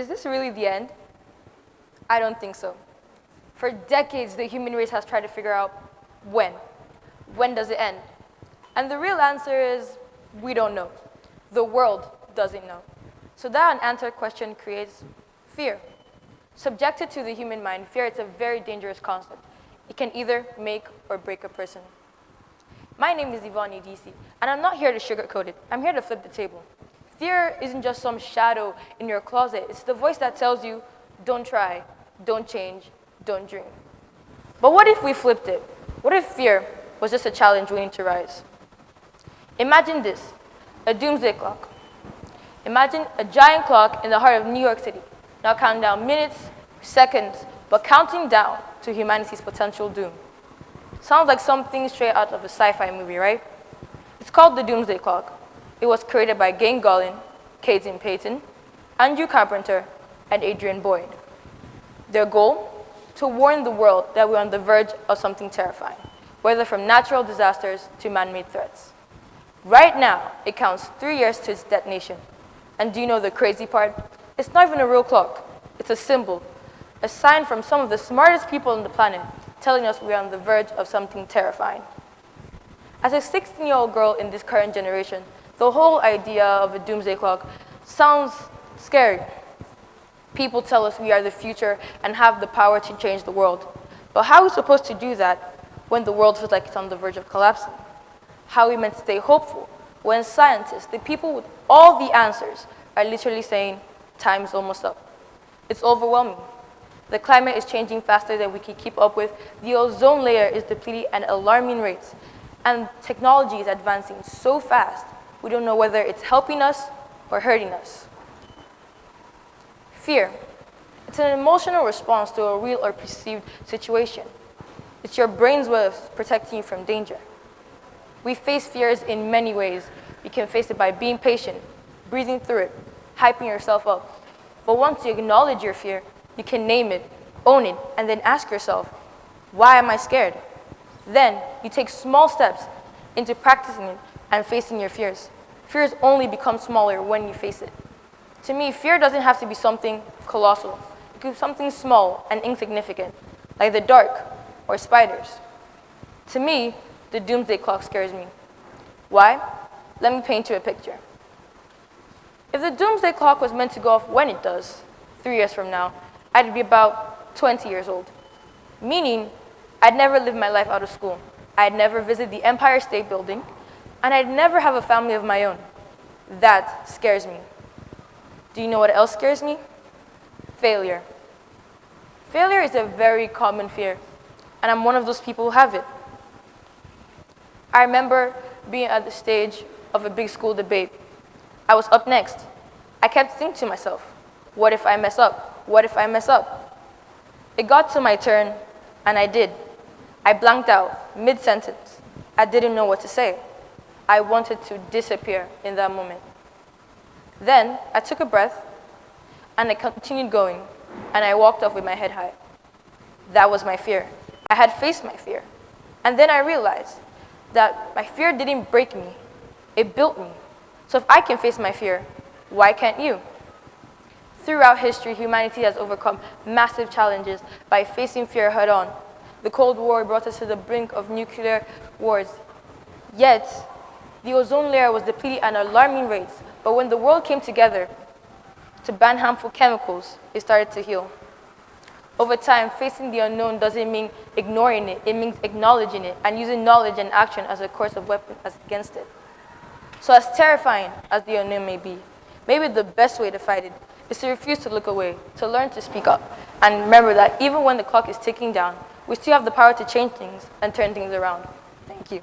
Is this really the end? I don't think so. For decades, the human race has tried to figure out when. When does it end? And the real answer is, we don't know. The world doesn't know. So that unanswered question creates fear. Subjected to the human mind, fear is a very dangerous concept. It can either make or break a person. My name is Yvonne Idisi, and I'm not here to sugarcoat it. I'm here to flip the table. Fear isn't just some shadow in your closet. It's the voice that tells you, don't try, don't change, don't dream. But what if we flipped it? What if fear was just a challenge waiting to rise? Imagine this, a doomsday clock. Imagine a giant clock in the heart of New York City, now counting down minutes, seconds, but counting down to humanity's potential doom. Sounds like something straight out of a sci-fi movie, right? It's called the Doomsday Clock. It was created by Gayn Gollin, Cayden Payton, Andrew Carpenter, and Adrian Boyd. Their goal? To warn the world that we're on the verge of something terrifying, whether from natural disasters to man-made threats. Right now, it counts 3 years to its detonation. And do you know the crazy part? It's not even a real clock. It's a symbol, a sign from some of the smartest people on the planet, telling us we're on the verge of something terrifying. As a 16-year-old girl in this current generation, the whole idea of a doomsday clock sounds scary. People tell us we are the future and have the power to change the world. But how are we supposed to do that when the world feels like it's on the verge of collapsing? How are we meant to stay hopeful when scientists, the people with all the answers, are literally saying, time's almost up? It's overwhelming. The climate is changing faster than we can keep up with. The ozone layer is depleting at alarming rates. And technology is advancing so fast, we don't know whether it's helping us or hurting us. Fear. It's an emotional response to a real or perceived situation. It's your brain's way of protecting you from danger. We face fears in many ways. You can face it by being patient, breathing through it, hyping yourself up. But once you acknowledge your fear, you can name it, own it, and then ask yourself, why am I scared? Then you take small steps into practicing it and facing your fears. Fears only become smaller when you face it. To me, fear doesn't have to be something colossal. It could be something small and insignificant, like the dark or spiders. To me, the doomsday clock scares me. Why? Let me paint you a picture. If the doomsday clock was meant to go off when it does, 3 years from now, I'd be about 20 years old. Meaning, I'd never live my life out of school. I'd never visit the Empire State Building, and I'd never have a family of my own. That scares me. Do you know what else scares me? Failure. Failure is a very common fear, and I'm one of those people who have it. I remember being at the stage of a big school debate. I was up next. I kept thinking to myself, what if I mess up? What if I mess up? It got to my turn, and I did. I blanked out mid-sentence. I didn't know what to say. I wanted to disappear in that moment. Then I took a breath, and I continued going, and I walked off with my head high. That was my fear. I had faced my fear. And then I realized that my fear didn't break me. It built me. So if I can face my fear, why can't you? Throughout history, humanity has overcome massive challenges by facing fear head-on. The Cold War brought us to the brink of nuclear wars. Yet, the ozone layer was depleted at alarming rates. But when the world came together to ban harmful chemicals, it started to heal. Over time, facing the unknown doesn't mean ignoring it. It means acknowledging it and using knowledge and action as a course of weapon against it. So as terrifying as the unknown may be, maybe the best way to fight it is to refuse to look away, to learn to speak up, and remember that even when the clock is ticking down, we still have the power to change things and turn things around. Thank you.